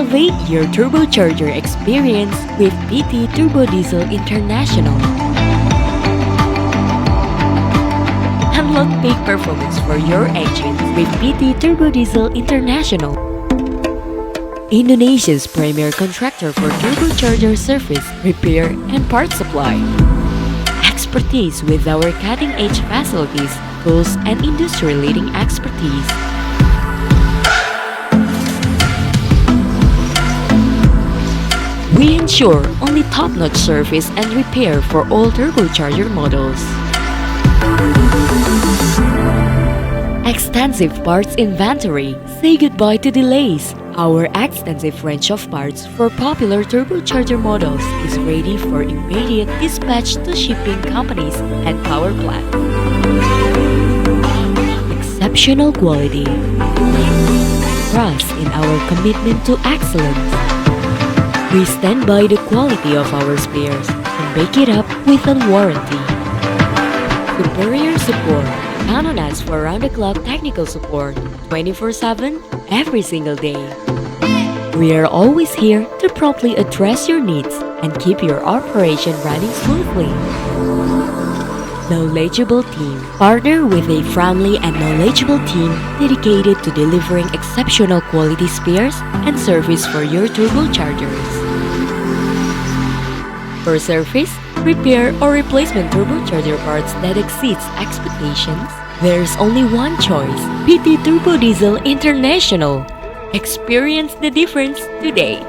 Elevate your turbocharger experience with PT Turbo Diesel International. Unlock peak performance for your engine with PT Turbo Diesel International. Indonesia's premier contractor for turbocharger service, repair, and parts supply. Expertise with our cutting-edge facilities, tools, and industry-leading expertise. We ensure only top-notch service and repair for all turbocharger models. Extensive parts inventory. Say goodbye to delays. Our extensive range of parts for popular turbocharger models is ready for immediate dispatch to shipping companies and power plant. Exceptional quality. Trust in our commitment to excellence. We stand by the quality of our spares and back it up with a warranty. Superior support. Count on us for round-the-clock technical support, 24/7, every single day. We are always here to promptly address your needs and keep your operation running smoothly. Knowledgeable team. Partner with a friendly and knowledgeable team dedicated to delivering exceptional quality spares and service for your turbochargers. For service, repair, or replacement turbocharger parts that exceeds expectations, there's only one choice: PT Turbo Diesel International. Experience the difference today.